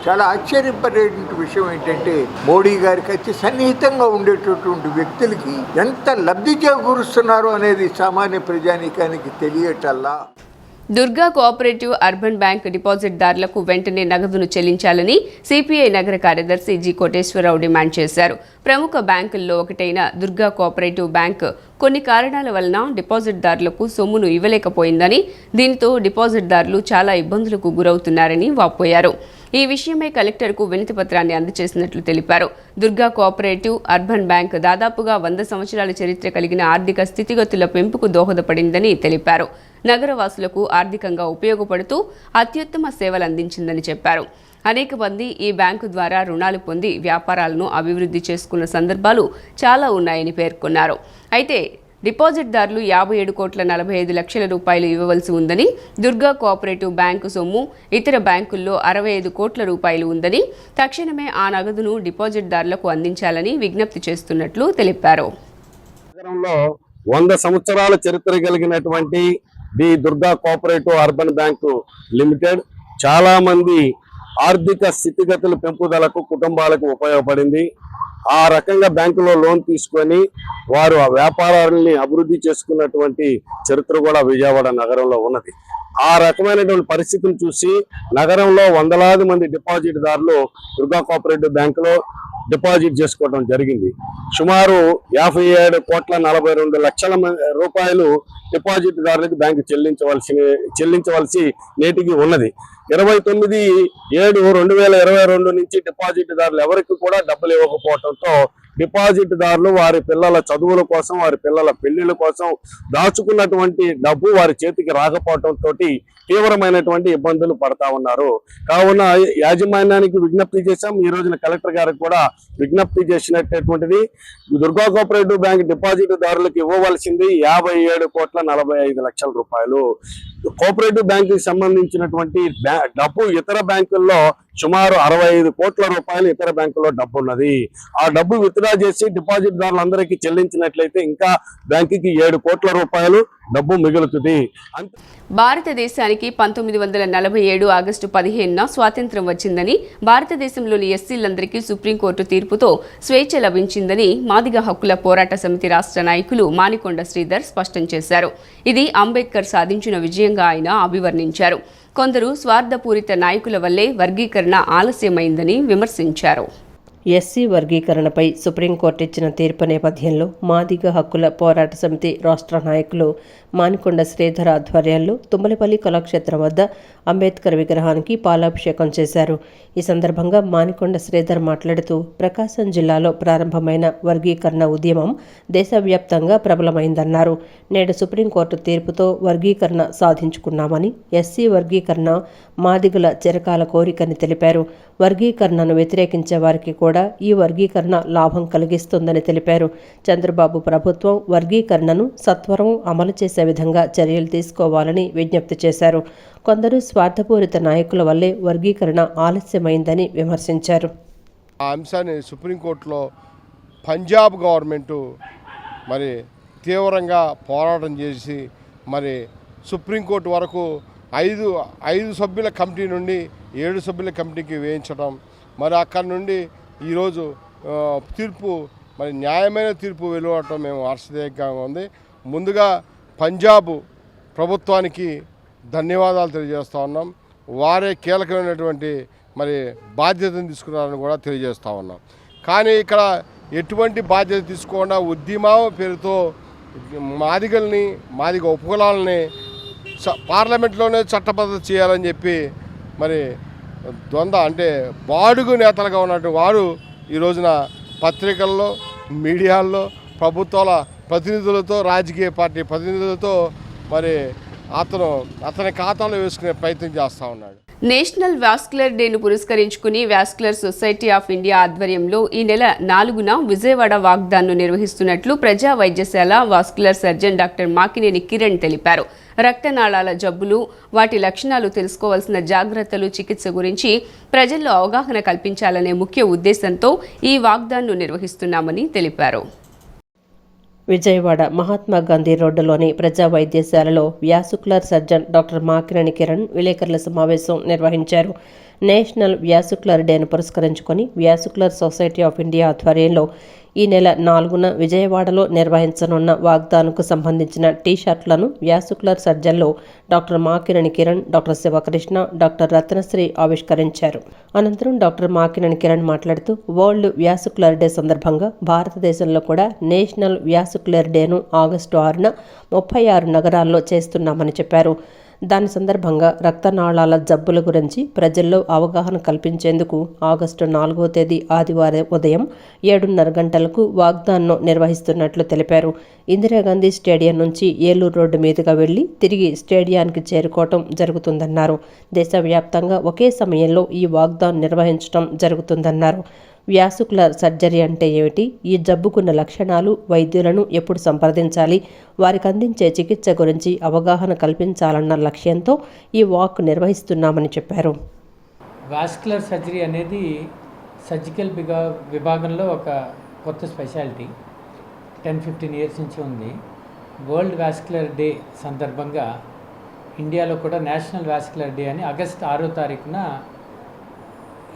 చాలా ఆశ్చర్యపడే విషయం ఏంటంటే మోడీ గారికి అతి సన్నిహితంగా ఉండేటటువంటి వ్యక్తులకి ఎంత లబ్ధి చేకూరుస్తున్నారు అనేది సామాన్య ప్రజానీకానికి తెలియటల్లా. దుర్గా కోఆపరేటివ్ అర్బన్ బ్యాంక్ డిపాజిట్దారులకు వెంటనే నగదును చెల్లించాలని సిపిఐ నగర కార్యదర్శి జి కోటేశ్వరరావు డిమాండ్ చేశారు. ప్రముఖ బ్యాంకుల్లో ఒకటైన దుర్గా కోఆపరేటివ్ బ్యాంక్ కొన్ని కారణాల వలన డిపాజిట్దారులకు సొమ్మును ఇవ్వలేకపోయిందని, దీంతో డిపాజిట్దారులు చాలా ఇబ్బందులకు గురవుతున్నారని వాపోయారు. ఈ విషయమై కలెక్టర్కు వినతి పత్రాన్ని అందజేసినట్లు తెలిపారు. దుర్గా కోఆపరేటివ్ అర్బన్ బ్యాంక్ దాదాపుగా 100 సంవత్సరాల చరిత్ర కలిగిన ఆర్థిక స్థితిగతుల పెంపుకు దోహదపడిందని తెలిపారు. నగరవాసులకు ఆర్థికంగా ఉపయోగపడుతూ అత్యుత్తమ సేవలు అందించిందని చెప్పారు. అనేక మంది ఈ బ్యాంకు ద్వారా రుణాలు పొంది వ్యాపారాలను అభివృద్ధి చేసుకున్న సందర్భాలు చాలా ఉన్నాయని పేర్కొన్నారు. అయితే డిపాజిట్దారులు 57,45,00,000 రూపాయలు ఇవ్వవలసి ఉందని, దుర్గా కోఆపరేటివ్ బ్యాంకు సొమ్ము ఇతర బ్యాంకుల్లో 65 కోట్ల రూపాయలు ఉందని, తక్షణమే ఆ నగదును డిపాజిట్దారులకు అందించాలని విజ్ఞప్తి చేస్తున్నట్లు తెలిపారు. నగరంలో 100 సంవత్సరాల చరిత్ర కలిగినటువంటి the Durga cooperative urban bank limited చాలా మంది ఆర్థిక స్థితిగతుల పెంపుదలకు కుటుంబాలకు ఉపయోగపడింది. ఆ రకంగా బ్యాంకులో లోన్ తీసుకొని వారు ఆ వ్యాపారాలని అభివృద్ధి చేసుకున్నటువంటి చరిత్ర కూడా విజయవాడ నగరంలో ఉన్నది. ఆ రకమైనటువంటి పరిస్థితిని చూసి నగరంలో వందలాది మంది డిపాజిట్దారులు దుర్గా కోఆపరేటివ్ బ్యాంకులో డిపాజిట్ చేసుకోవడం జరిగింది. సుమారు 57,42,00,000 రూపాయలు డిపాజిట్దారులకు బ్యాంకు చెల్లించవలసి నేటికి ఉన్నది. 29/7/2022 నుంచి డిపాజిట్దారులు ఎవరికి కూడా డబ్బులు ఇవ్వకపోవడంతో డిపాజిట్దారులు వారి పిల్లల చదువుల కోసం, వారి పిల్లల పెళ్లిళ్ళ కోసం దాచుకున్నటువంటి డబ్బు వారి చేతికి రాకపోవడంతో తీవ్రమైనటువంటి ఇబ్బందులు పడతా ఉన్నారు. కావున యాజమాన్యానికి విజ్ఞప్తి చేశాం. ఈ రోజున కలెక్టర్ గారికి కూడా విజ్ఞప్తి చేసినటువంటిది, దుర్గా కోఆపరేటివ్ బ్యాంక్ డిపాజిట్దారులకు ఇవ్వవలసింది 57,45,00,000 రూపాయలు. కోఆపరేటివ్ బ్యాంకుకి సంబంధించినటువంటి డబ్బు ఇతర బ్యాంకుల్లో సుమారు 65 కోట్ల రూపాయలు ఇతర బ్యాంకుల్లో డబ్బు ఉన్నది. ఆ డబ్బు విత్డ్రా చేసి డిపాజిట్దారులందరికీ చెల్లించినట్లయితే ఇంకా బ్యాంకుకి 7 కోట్ల రూపాయలు డబ్బు మిగులుతుంది. భారతదేశానికి 1947 ఆగస్టు 15న స్వాతంత్ర్యం వచ్చిందని, భారతదేశంలోని ఎస్సీలందరికీ సుప్రీంకోర్టు తీర్పుతో స్వేచ్ఛ లభించిందని మాదిగ హక్కుల పోరాట సమితి రాష్ట్ర నాయకులు మానికొండ శ్రీధర్ స్పష్టం చేశారు. ఇది అంబేద్కర్ సాధించిన విజయంగా ఆయన అభివర్ణించారు. కొందరు స్వార్థపూరిత నాయకుల వల్లే వర్గీకరణ ఆలస్యమైందని విమర్శించారు. ఎస్సీ వర్గీకరణపై సుప్రీంకోర్టు ఇచ్చిన తీర్పు నేపథ్యంలో మాదిగ హక్కుల పోరాట సమితి రాష్ట్ర నాయకులు మానికొండ శ్రీధర్ ఆధ్వర్యంలో తుమ్మలపల్లి కళాక్షేత్రం వద్ద అంబేద్కర్ విగ్రహానికి పాలాభిషేకం చేశారు. ఈ సందర్భంగా మానికొండ శ్రీధర్ మాట్లాడుతూ ప్రకాశం జిల్లాలో ప్రారంభమైన వర్గీకరణ ఉద్యమం దేశవ్యాప్తంగా ప్రబలమైందన్నారు. నేడు సుప్రీంకోర్టు తీర్పుతో వర్గీకరణ సాధించుకున్నామని, ఎస్సీ వర్గీకరణ మాదిగల చిరకాల కోరికని తెలిపారు. వర్గీకరణను వ్యతిరేకించే వారికి కూడా ఈ వర్గీకరణ లాభం కలిగిస్తుందని తెలిపారు. చంద్రబాబు ప్రభుత్వం వర్గీకరణను సత్వరం అమలు చేసే విధంగా చర్యలు తీసుకోవాలని విజ్ఞప్తి చేశారు. కొందరు స్వార్థపూరిత నాయకుల వల్లే వర్గీకరణ ఆలస్యమైందని విమర్శించారు. ఆ అంశాన్ని సుప్రీంకోర్టులో పంజాబ్ గవర్నమెంటు మరి తీవ్రంగా పోరాటం చేసి మరి సుప్రీంకోర్టు వరకు ఐదు సభ్యుల కమిటీ నుండి 7 సభ్యుల కమిటీకి వేయించడం, మరి అక్కడి నుండి ఈరోజు తీర్పు మరి న్యాయమైన తీర్పు వెలువడటం మేము హర్షదాయకంగా ఉంది. ముందుగా పంజాబ్ ప్రభుత్వానికి ధన్యవాదాలు తెలియజేస్తూ ఉన్నాం. వారే కీలకమైనటువంటి మరి బాధ్యతను తీసుకున్నారని కూడా తెలియజేస్తూ ఉన్నాం. కానీ ఇక్కడ ఎటువంటి బాధ్యత తీసుకోకుండా ఉద్యమం పేరుతో మాదిగ ఉపకులాలని పార్లమెంట్లోనే చట్టబద్ధత చేయాలని చెప్పి మరి అంటే బాడుగు నేతలుగా ఉన్నట్టు వారు ఈ రోజున పత్రికల్లో, మీడియాల్లో, ప్రభుత్వాల ప్రతినిధులతో, రాజకీయ పార్టీ ప్రతినిధులతో మరి అతని ఖాతాలో వేసుకునే ప్రయత్నం చేస్తూ ఉన్నాడు. నేషనల్ వాస్కులర్ డేను పురస్కరించుకుని వాస్కులర్ సొసైటీ ఆఫ్ ఇండియా ఆధ్వర్యంలో ఈ నెల 4న విజయవాడ వాగ్దాన్ను నిర్వహిస్తున్నట్లు ప్రజా వైద్యశాల vascular surgeon doctor Makineni Kiran తెలిపారు. రక్తనాళాల జబ్బులు, వాటి లక్షణాలు, తెలుసుకోవాల్సిన జాగ్రత్తలు, చికిత్స గురించి ప్రజల్లో అవగాహన కల్పించాలనే ముఖ్య ఉద్దేశంతో ఈ వాగ్దాన్ను నిర్వహిస్తున్నామని తెలిపారు. విజయవాడ మహాత్మా గాంధీ రోడ్డులోని ప్రజా వైద్యశాలలో వ్యాసుకులర్ సర్జన్ డాక్టర్ మాకినేని కిరణ్ విలేకరుల సమావేశం నిర్వహించారు. నేషనల్ వ్యాసుకులర్ డేను పురస్కరించుకొని వ్యాసుకులర్ సొసైటీ ఆఫ్ ఇండియా ఆధ్వర్యంలో ఈ నెల 4న విజయవాడలో నిర్వహించనున్న వాగ్దాన్కు సంబంధించిన టీ-షర్ట్లను వ్యాసుకులర్ సర్జన్లు doctor Makineni Kiran, doctor Sivakrishna, doctor Ratnasri ఆవిష్కరించారు. అనంతరం డాక్టర్ మాకినేని కిరణ్ మాట్లాడుతూ వరల్డ్ వ్యాసుకులర్ డే సందర్భంగా భారతదేశంలో కూడా నేషనల్ వ్యాసుకులర్ డేను ఆగస్టు 6న 36 నగరాల్లో చేస్తున్నామని చెప్పారు. దాని సందర్భంగా రక్తనాళాల జబ్బుల గురించి ప్రజల్లో అవగాహన కల్పించేందుకు ఆగస్టు 4వ తేదీ ఆదివారం ఉదయం 7:30 గంటలకు వాగ్దాన్ను నిర్వహిస్తున్నట్లు తెలిపారు. ఇందిరాగాంధీ స్టేడియం నుంచి ఏలూరు రోడ్డు మీదుగా వెళ్లి తిరిగి స్టేడియానికి చేరుకోవటం జరుగుతుందన్నారు. దేశవ్యాప్తంగా ఒకే సమయంలో ఈ వాగ్దాన్ నిర్వహించడం జరుగుతుందన్నారు. వ్యాసుకులర్ సర్జరీ అంటే ఏమిటి, ఈ జబ్బుకున్న లక్షణాలు, వైద్యులను ఎప్పుడు సంప్రదించాలి, వారికి అందించే చికిత్స గురించి అవగాహన కల్పించాలన్న లక్ష్యంతో ఈ వాక్ నిర్వహిస్తున్నామని చెప్పారు. వాస్కులర్ సర్జరీ అనేది సర్జికల్ విభాగంలో ఒక కొత్త స్పెషాలిటీ 10-15 ఇయర్స్ నుంచి ఉంది. వరల్డ్ వాస్కులర్ డే సందర్భంగా ఇండియాలో కూడా నేషనల్ వాస్కులర్ డే అని ఆగస్టు 6వ తారీఖున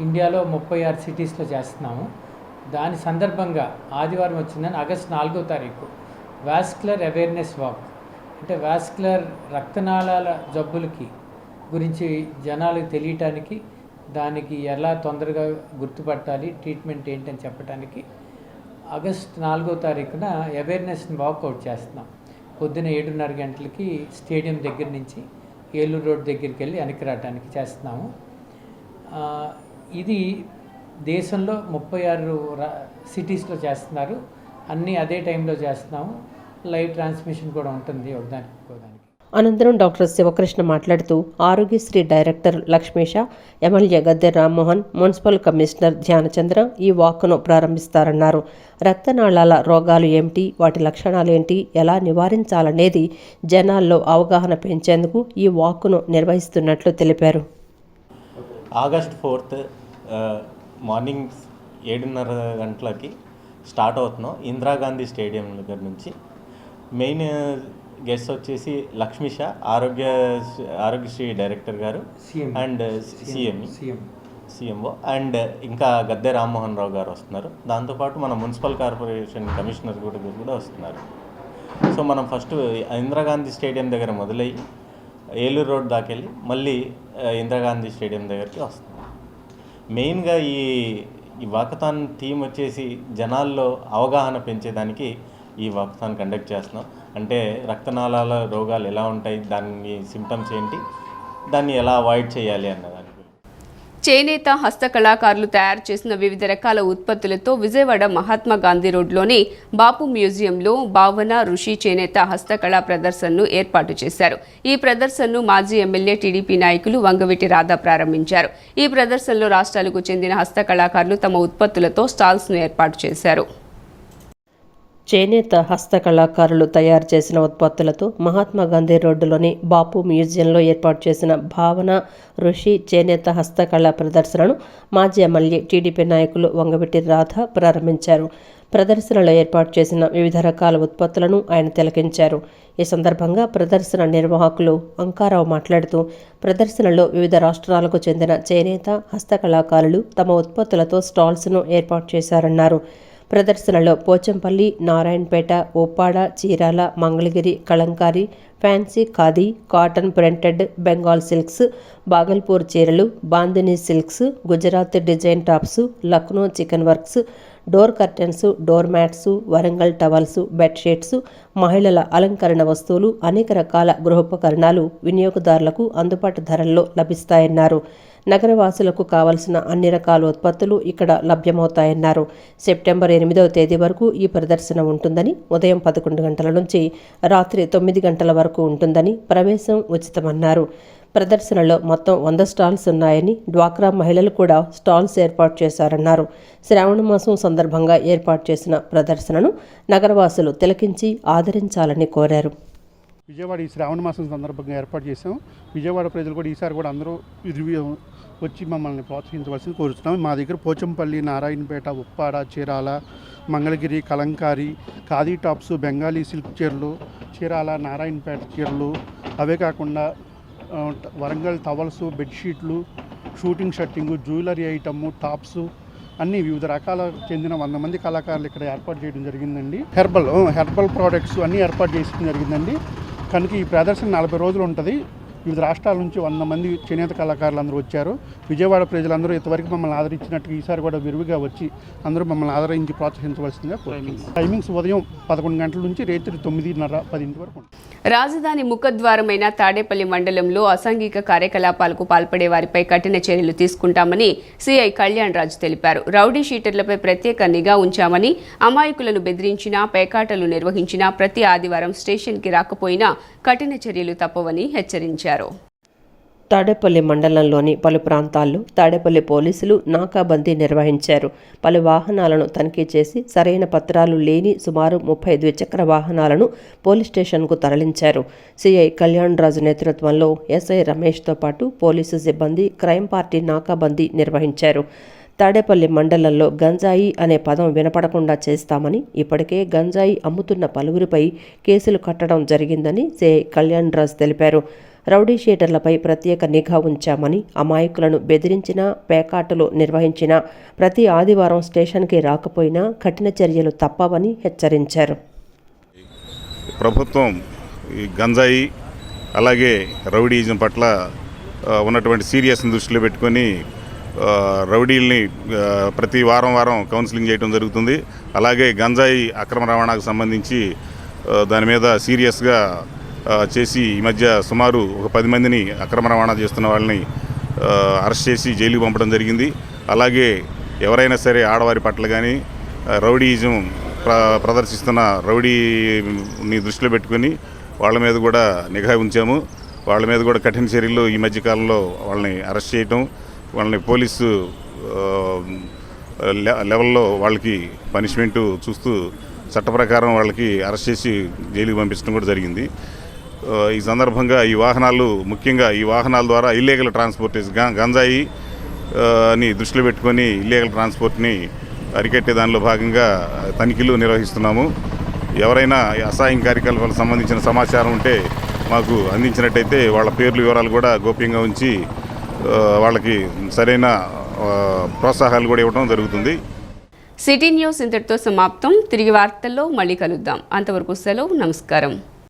ఇండియాలో 36 సిటీస్లో చేస్తున్నాము. దాని సందర్భంగా ఆదివారం వచ్చిందని ఆగస్టు 4వ తారీఖు వాస్కులర్ అవేర్నెస్ వాక్, అంటే వాస్కులర్ రక్తనాళాల జబ్బులకి గురించి జనాలకు తెలియటానికి, దానికి ఎలా తొందరగా గుర్తుపట్టాలి, ట్రీట్మెంట్ ఏంటని చెప్పడానికి ఆగస్టు 4వ తారీఖున అవేర్నెస్ వాక్అవుట్ చేస్తున్నాం. పొద్దున 7:30 గంటలకి స్టేడియం దగ్గర నుంచి ఏలూరు రోడ్ దగ్గరికి వెళ్ళి వెనక్కి రావడానికి చేస్తున్నాము. ఇది దేశంలో 36 సిటీస్లో చేస్తున్నారు. అన్నీ అదే టైంలో చేస్తున్నాము. లైవ్ ట్రాన్స్మిషన్ కూడా ఉంటుంది ఒకదానికి. అనంతరం డాక్టర్ శివకృష్ణ మాట్లాడుతూ Aarogyasri director Lakshmisha, MLA Gadde Rammohan, municipal commissioner Dhyanachandra ఈ వాక్ను ప్రారంభిస్తారన్నారు. రక్తనాళాల రోగాలు ఏమిటి, వాటి లక్షణాలేంటి, ఎలా నివారించాలనేది జనాల్లో అవగాహన పెంచేందుకు ఈ వాక్ను నిర్వహిస్తున్నట్లు తెలిపారు. ఆగస్ట్ 4th మార్నింగ్ 7:30 గంటలకి స్టార్ట్ అవుతున్నాం ఇందిరాగాంధీ స్టేడియం దగ్గర నుంచి. మెయిన్ గెస్ట్ వచ్చేసి లక్ష్మీష, ఆరోగ్యశ్రీ డైరెక్టర్ గారు అండ్ సిఎంఓ అండ్ ఇంకా గద్దె రామ్మోహన్ రావు గారు వస్తున్నారు. దాంతోపాటు మన మున్సిపల్ కార్పొరేషన్ కమిషనర్ కూడా వస్తున్నారు. సో మనం ఫస్ట్ ఇందిరాగాంధీ స్టేడియం దగ్గర మొదలయ్యి ఏలూరు రోడ్ దాకెళ్ళి మళ్ళీ ఇందిరాగాంధీ స్టేడియం దగ్గరికి వస్తున్నాం. మెయిన్గా ఈ వాకథాన్ థీమ్ వచ్చేసి జనాల్లో అవగాహన పెంచేదానికి ఈ వాకథాన్ కండక్ట్ చేస్తున్నాం. అంటే రక్తనాళాల రోగాలు ఎలా ఉంటాయి, దాని సిమ్టమ్స్ ఏంటి, దాన్ని ఎలా అవాయిడ్ చేయాలి అన్నదానికి. చేనేత హస్తకళాకారులు తయారు చేసిన వివిధ రకాల ఉత్పత్తులతో విజయవాడ మహాత్మా గాంధీ రోడ్లోని బాపు మ్యూజియంలో భావన ఋషి చేనేత హస్తకళా ప్రదర్శనను ఏర్పాటు చేశారు. ఈ ప్రదర్శనను మాజీ ఎమ్మెల్యే టీడీపీ నాయకులు వంగవీటి రాధా ప్రారంభించారు. ఈ ప్రదర్శనలో రాష్ట్రాలకు చెందిన హస్తకళాకారులు తమ ఉత్పత్తులతో స్టాల్స్ను ఏర్పాటు చేశారు. చేనేత హస్తకళాకారులు తయారు చేసిన ఉత్పత్తులతో మహాత్మా గాంధీ రోడ్డులోని బాపు మ్యూజియంలో ఏర్పాటు చేసిన భావన ఋషి చేనేత హస్తకళ ప్రదర్శనను మాజీ ఎమ్మెల్యే టీడీపీ నాయకులు వంగవీటి రాధ ప్రారంభించారు. ప్రదర్శనలో ఏర్పాటు చేసిన వివిధ రకాల ఉత్పత్తులను ఆయన తిలకించారు. ఈ సందర్భంగా ప్రదర్శన నిర్వాహకులు అంకారావు మాట్లాడుతూ, ప్రదర్శనలో వివిధ రాష్ట్రాలకు చెందిన చేనేత హస్తకళాకారులు తమ ఉత్పత్తులతో స్టాల్స్ను ఏర్పాటు చేశారన్నారు. ప్రదర్శనలో Pochampally, Narayanpet, Uppada, Chirala, Mangalagiri, Kalamkari, fancy khadi, cotton printed, Bengal silks, Bhagalpur చీరలు, Bandhani silks, Gujarat design tops, Lucknow chikan works, door curtains, door mats, Warangal towels, bedsheets, మహిళల అలంకరణ వస్తువులు, అనేక రకాల గృహోపకరణాలు వినియోగదారులకు అందుబాటు ధరల్లో లభిస్తాయన్నారు. నగరవాసులకు కావలసిన అన్ని రకాల ఉత్పత్తులు ఇక్కడ లభ్యమవుతాయన్నారు. సెప్టెంబర్ 8వ తేదీ వరకు ఈ ప్రదర్శన ఉంటుందని, ఉదయం 11 గంటల నుంచి రాత్రి 9 గంటల వరకు ఉంటుందని, ప్రవేశం ఉచితమన్నారు. ప్రదర్శనలో మొత్తం 100 స్టాల్స్ ఉన్నాయని, డ్వాక్రా మహిళలు కూడా స్టాల్స్ ఏర్పాటు చేశారన్నారు. శ్రావణ మాసం సందర్భంగా ఏర్పాటు చేసిన ప్రదర్శనను నగరవాసులు తిలకించి ఆదరించాలని కోరారు. విజయవాడ ఈ శ్రావణ మాసం సందర్భంగా ఏర్పాటు చేసాం. విజయవాడ ప్రజలు కూడా ఈసారి కూడా అందరూ వచ్చి మమ్మల్ని ప్రోత్సహించవలసింది కోరుతున్నాం. మా దగ్గర పోచంపల్లి, నారాయణపేట, ఉప్పాడ, చీరాల, మంగళగిరి, కలంకారీ, ఖాదీ టాప్స్, బెంగాలీ సిల్క్ చీరలు, చీరాల, నారాయణపేట చీరలు, అవే కాకుండా వరంగల్ టవల్స్, బెడ్షీట్లు, shooting shirting, jewellery item, tops అన్నీ వివిధ రకాల చెందిన 100 మంది కళాకారులు ఇక్కడ ఏర్పాటు చేయడం జరిగిందండి. హెర్బల్ ప్రోడక్ట్స్ అన్నీ ఏర్పాటు చేయడం జరిగిందండి. కనుక ఈ ప్రదర్శన 40 రోజులు ఉంటుంది. వివిధ రాష్ట్రాల నుంచి 100 మంది చేనేత కళాకారులు అందరూ వచ్చారు. విజయవాడ ప్రజలందరూ ఇంతవరకు మమ్మల్ని ఆదరించినట్టుగా ఈసారి కూడా విరివిగా వచ్చి అందరూ మమ్మల్ని ఆదరించి ప్రోత్సహించవలసిందిగా టైమింగ్స్ ఉదయం 11 గంటల నుంచి రాత్రి 9:30-10 వరకు. రాజధాని ముఖద్వారమైన తాడేపల్లి మండలంలో అసాంఘిక కార్యకలాపాలకు పాల్పడే వారిపై కఠిన చర్యలు తీసుకుంటామని సిఐ కళ్యాణ్ రాజు తెలిపారు. రౌడీ షీటర్లపై ప్రత్యేక నిఘా ఉంచామని, అమాయకులను బెదిరించినా, పేకాటలు నిర్వహించినా ప్రతి ఆదివారం స్టేషన్కి రాకపోయినా కఠిన చర్యలు తప్పవని హెచ్చరించారు. తాడేపల్లి మండలంలోని పలు ప్రాంతాల్లో తాడేపల్లి పోలీసులు నాకాబందీ నిర్వహించారు. పలు వాహనాలను తనిఖీ చేసి సరైన పత్రాలు లేని సుమారు 30 ద్విచక్ర వాహనాలను పోలీస్ స్టేషన్కు తరలించారు. సిఐ కళ్యాణ్ రాజు నేతృత్వంలో ఎస్ఐ రమేష్తో పాటు పోలీసు సిబ్బంది క్రైమ్ పార్టీ నాకాబందీ నిర్వహించారు. తాడేపల్లి మండలంలో గంజాయి అనే పదం వినపడకుండా చేస్తామని, ఇప్పటికే గంజాయి అమ్ముతున్న పలువురిపై కేసులు కట్టడం జరిగిందని సిఐ కళ్యాణ్ రాజు తెలిపారు. రౌడీ షీటర్లపై ప్రత్యేక నిఘా ఉంచామని, అమాయకులను బెదిరించినా, పేకాటలు నిర్వహించినా ప్రతి ఆదివారం స్టేషన్కి రాకపోయినా కఠిన చర్యలు తప్పవని హెచ్చరించారు. ప్రభుత్వం ఈ గంజాయి అలాగే రౌడీయిజం పట్ల ఉన్నటువంటి సీరియస్ని దృష్టిలో పెట్టుకొని రౌడీల్ని ప్రతి వారం కౌన్సిలింగ్ చేయడం జరుగుతుంది. అలాగే గంజాయి అక్రమ రవాణాకు సంబంధించి దాని మీద సీరియస్గా చేసి ఈ మధ్య సుమారు ఒక 10 మందిని అక్రమ రవాణా చేస్తున్న వాళ్ళని అరెస్ట్ చేసి జైలుకి పంపడం జరిగింది. అలాగే ఎవరైనా సరే ఆడవారి పట్ల కానీ రౌడీయిజం ప్రదర్శిస్తున్న రౌడీని దృష్టిలో పెట్టుకొని వాళ్ళ మీద కూడా నిఘా ఉంచాము. వాళ్ళ మీద కూడా కఠిన చర్యలు ఈ మధ్యకాలంలో వాళ్ళని అరెస్ట్ చేయటం, వాళ్ళని పోలీసు లెవెల్లో వాళ్ళకి పనిష్మెంటు చూస్తూ చట్ట ప్రకారం వాళ్ళకి అరెస్ట్ చేసి జైలుకి పంపించడం కూడా జరిగింది. ఈ సందర్భంగా ఈ వాహనాలు, ముఖ్యంగా ఈ వాహనాల ద్వారా ఇల్లీగల్ ట్రాన్స్పోర్టేజ్ గంజాయి ని దృష్టిలో పెట్టుకొని ఇల్లీగల్ ట్రాన్స్పోర్ట్ని అరికట్టే దానిలో భాగంగా తనిఖీలు నిర్వహిస్తున్నాము. ఎవరైనా అసాంఘిక కార్యకలాపాలకు సంబంధించిన సమాచారం ఉంటే మాకు అందించినట్టయితే వాళ్ళ పేర్లు, వివరాలు కూడా గోప్యంగా ఉంచి వాళ్ళకి సరైన ప్రోత్సాహాలు కూడా ఇవ్వడం జరుగుతుంది. సిటీ న్యూస్ ఇంతటితో సమాప్తం. తిరిగి వార్తల్లో మళ్ళీ కలుద్దాం. అంతవరకు సెలవు. నమస్కారం.